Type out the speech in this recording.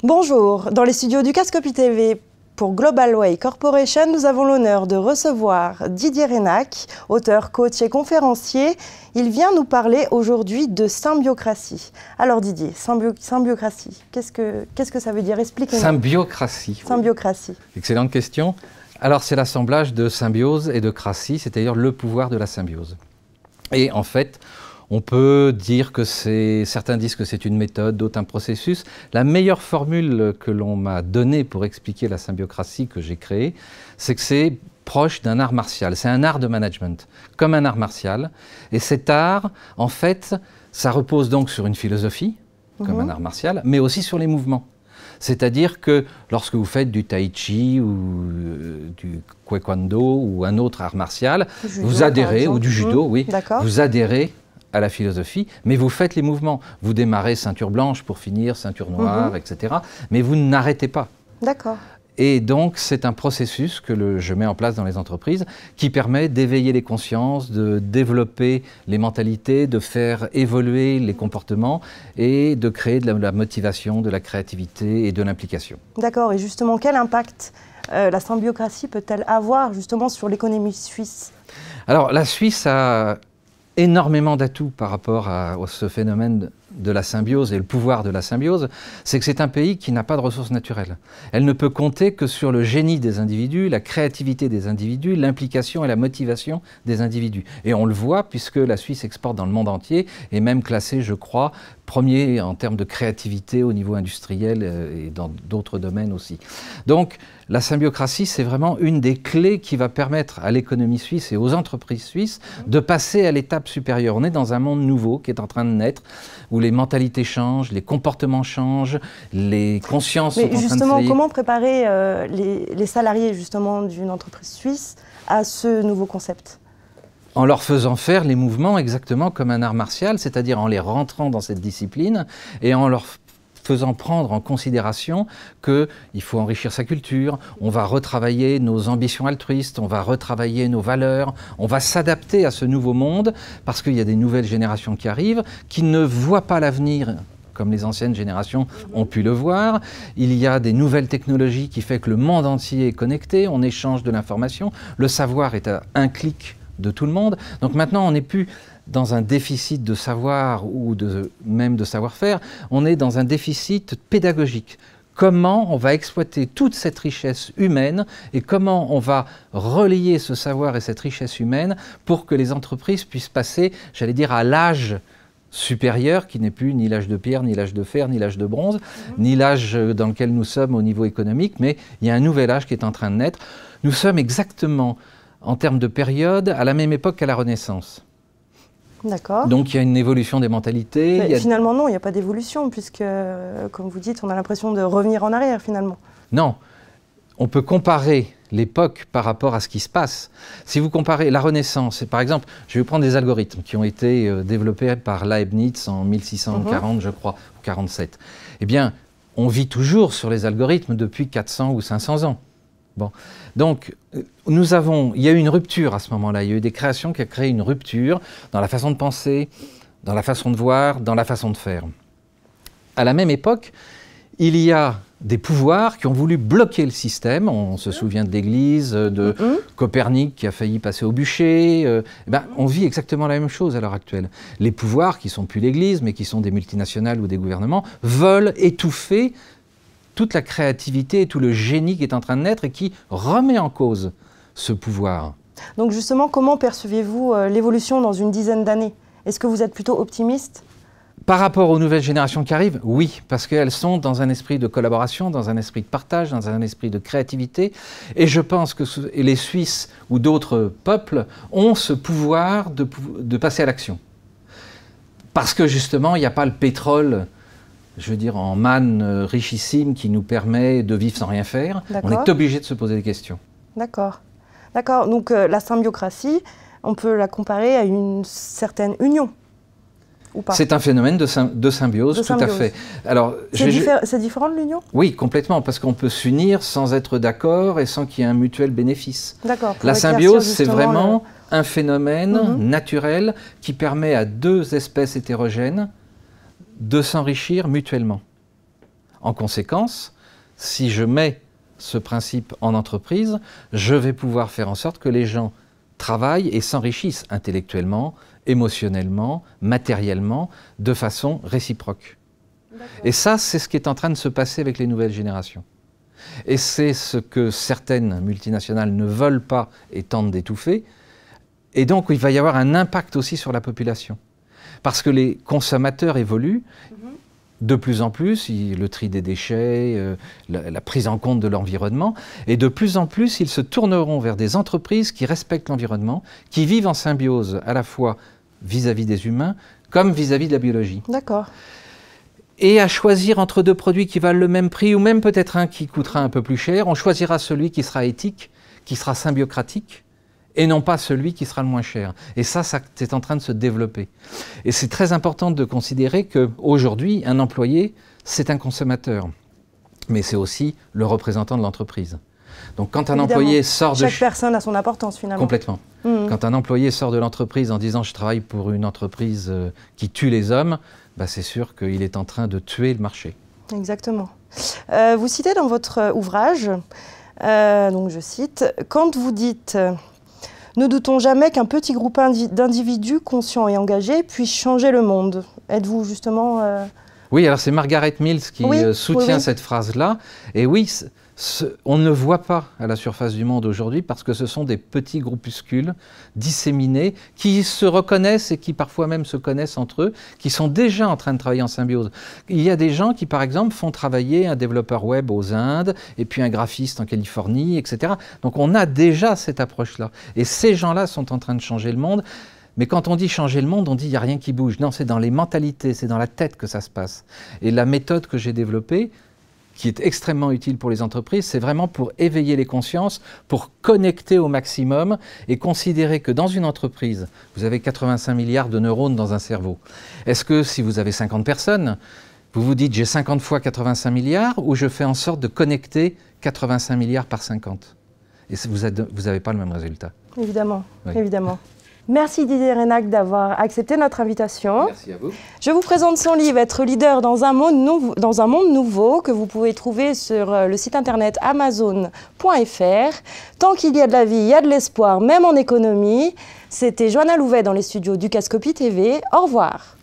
Bonjour, dans les studios du Cascopy TV pour Global Way Corporation, nous avons l'honneur de recevoir Didier Reynac, auteur, coach et conférencier. Il vient nous parler aujourd'hui de symbiocratie. Alors Didier, symbiocratie, qu'est-ce que ça veut dire? Expliquez-nous. Symbiocratie. Symbiocratie. Excellente question. Alors c'est l'assemblage de symbiose et de cratie, c'est-à-dire le pouvoir de la symbiose. Et en fait, on peut dire que certains disent que c'est une méthode, d'autres un processus. La meilleure formule que l'on m'a donnée pour expliquer la symbiocratie que j'ai créée, c'est que c'est proche d'un art martial. C'est un art de management, comme un art martial. Et cet art, en fait, ça repose donc sur une philosophie, comme un art martial, mais aussi sur les mouvements. C'est-à-dire que lorsque vous faites du tai chi ou du taekwondo ou un autre art martial, vous adhérez, ou du judo, oui, vous adhérez à la philosophie, mais vous faites les mouvements. Vous démarrez ceinture blanche pour finir ceinture noire, etc. Mais vous n'arrêtez pas. D'accord. Et donc, c'est un processus que je mets en place dans les entreprises qui permet d'éveiller les consciences, de développer les mentalités, de faire évoluer les comportements et de créer de la motivation, de la créativité et de l'implication. D'accord. Et justement, quel impact la symbiocratie peut-elle avoir justement sur l'économie suisse? Alors, la Suisse a énormément d'atouts par rapport à ce phénomène de la symbiose et le pouvoir de la symbiose, c'est que c'est un pays qui n'a pas de ressources naturelles. Elle ne peut compter que sur le génie des individus, la créativité des individus, l'implication et la motivation des individus. Et on le voit puisque la Suisse exporte dans le monde entier et même classée, je crois, premier en termes de créativité au niveau industriel et dans d'autres domaines aussi. Donc la symbiocratie, c'est vraiment une des clés qui va permettre à l'économie suisse et aux entreprises suisses de passer à l'étape supérieure. On est dans un monde nouveau qui est en train de naître, où les mentalités changent, les comportements changent, les consciences sont en train de s'éveiller. Justement, comment préparer les salariés justement d'une entreprise suisse à ce nouveau concept? En leur faisant faire les mouvements exactement comme un art martial, c'est-à-dire en les rentrant dans cette discipline et en leur faisant prendre en considération qu'il faut enrichir sa culture, on va retravailler nos ambitions altruistes, on va retravailler nos valeurs, on va s'adapter à ce nouveau monde parce qu'il y a des nouvelles générations qui arrivent, qui ne voient pas l'avenir comme les anciennes générations ont pu le voir. Il y a des nouvelles technologies qui font que le monde entier est connecté, on échange de l'information, le savoir est à un clic de tout le monde. Donc maintenant, on n'est plus dans un déficit de savoir ou même de savoir-faire, on est dans un déficit pédagogique. Comment on va exploiter toute cette richesse humaine et comment on va relier ce savoir et cette richesse humaine pour que les entreprises puissent passer, j'allais dire, à l'âge supérieur, qui n'est plus ni l'âge de pierre, ni l'âge de fer, ni l'âge de bronze, ni l'âge dans lequel nous sommes au niveau économique, mais il y a un nouvel âge qui est en train de naître. Nous sommes exactement, en termes de période, à la même époque qu'à la Renaissance. D'accord. Donc il y a une évolution des mentalités. Finalement, non, il n'y a pas d'évolution, puisque, comme vous dites, on a l'impression de revenir en arrière, finalement. Non, on peut comparer l'époque par rapport à ce qui se passe. Si vous comparez la Renaissance, par exemple, je vais prendre des algorithmes qui ont été développés par Leibniz en 1640, je crois, ou 47. Eh bien, on vit toujours sur les algorithmes depuis 400 ou 500 ans. Bon. Donc, il y a eu une rupture à ce moment-là. Il y a eu des créations qui ont créé une rupture dans la façon de penser, dans la façon de voir, dans la façon de faire. À la même époque, il y a des pouvoirs qui ont voulu bloquer le système. On se souvient de l'Église, de Copernic qui a failli passer au bûcher. On vit exactement la même chose à l'heure actuelle. Les pouvoirs, qui ne sont plus l'Église, mais qui sont des multinationales ou des gouvernements, veulent étouffer toute la créativité et tout le génie qui est en train de naître et qui remet en cause ce pouvoir. Donc justement, comment percevez-vous l'évolution dans une dizaine d'années? Est-ce que vous êtes plutôt optimiste? Par rapport aux nouvelles générations qui arrivent, oui, parce qu'elles sont dans un esprit de collaboration, dans un esprit de partage, dans un esprit de créativité. Et je pense que les Suisses ou d'autres peuples ont ce pouvoir de passer à l'action. Parce que justement, il n'y a pas le pétrole, je veux dire, en manne richissime qui nous permet de vivre sans rien faire. On est obligé de se poser des questions. D'accord. D'accord. Donc la symbiocratie, on peut la comparer à une certaine union. C'est un phénomène de symbiose, tout à fait. C'est différent de l'union? Oui, complètement, parce qu'on peut s'unir sans être d'accord et sans qu'il y ait un mutuel bénéfice. La symbiose, c'est vraiment un phénomène naturel qui permet à deux espèces hétérogènes de s'enrichir mutuellement. En conséquence, si je mets ce principe en entreprise, je vais pouvoir faire en sorte que les gens travaillent et s'enrichissent intellectuellement, émotionnellement, matériellement, de façon réciproque. Et ça, c'est ce qui est en train de se passer avec les nouvelles générations. Et c'est ce que certaines multinationales ne veulent pas et tentent d'étouffer. Et donc, il va y avoir un impact aussi sur la population. Parce que les consommateurs évoluent de plus en plus, le tri des déchets, la prise en compte de l'environnement, et de plus en plus, ils se tourneront vers des entreprises qui respectent l'environnement, qui vivent en symbiose à la fois vis-à-vis des humains, comme vis-à-vis de la biologie. D'accord. Et à choisir entre deux produits qui valent le même prix, ou même peut-être un qui coûtera un peu plus cher, on choisira celui qui sera éthique, qui sera symbiocratique, et non pas celui qui sera le moins cher. Et ça, c'est en train de se développer. Et c'est très important de considérer qu'aujourd'hui, un employé, c'est un consommateur, mais c'est aussi le représentant de l'entreprise. Donc quand un employé sort de... Chaque personne a son importance finalement. Complètement. Quand un employé sort de l'entreprise en disant « je travaille pour une entreprise qui tue les hommes », bah, c'est sûr qu'il est en train de tuer le marché. Exactement. Vous citez dans votre ouvrage, donc je cite, « Quand vous dites « Ne doutons jamais qu'un petit groupe d'individus conscients et engagés puisse changer le monde ». Êtes-vous justement... Oui, alors c'est Margaret Mills qui soutient cette phrase-là. Et oui, on ne le voit pas à la surface du monde aujourd'hui parce que ce sont des petits groupuscules disséminés qui se reconnaissent et qui parfois même se connaissent entre eux, qui sont déjà en train de travailler en symbiose. Il y a des gens qui, par exemple, font travailler un développeur web aux Indes et puis un graphiste en Californie, etc. Donc on a déjà cette approche-là. Et ces gens-là sont en train de changer le monde. Mais quand on dit changer le monde, on dit il n'y a rien qui bouge. Non, c'est dans les mentalités, c'est dans la tête que ça se passe. Et la méthode que j'ai développée, qui est extrêmement utile pour les entreprises, c'est vraiment pour éveiller les consciences, pour connecter au maximum et considérer que dans une entreprise, vous avez 85 milliards de neurones dans un cerveau. Est-ce que si vous avez 50 personnes, vous vous dites j'ai 50 fois 85 milliards ou je fais en sorte de connecter 85 milliards par 50 ? Et vous n'avez pas le même résultat. Évidemment, évidemment. Merci Didier Reynac d'avoir accepté notre invitation. Merci à vous. Je vous présente son livre « Être leader dans un monde nouveau » que vous pouvez trouver sur le site internet amazon.fr. Tant qu'il y a de la vie, il y a de l'espoir, même en économie. C'était Joanna Louvet dans les studios du Cascopi TV. Au revoir.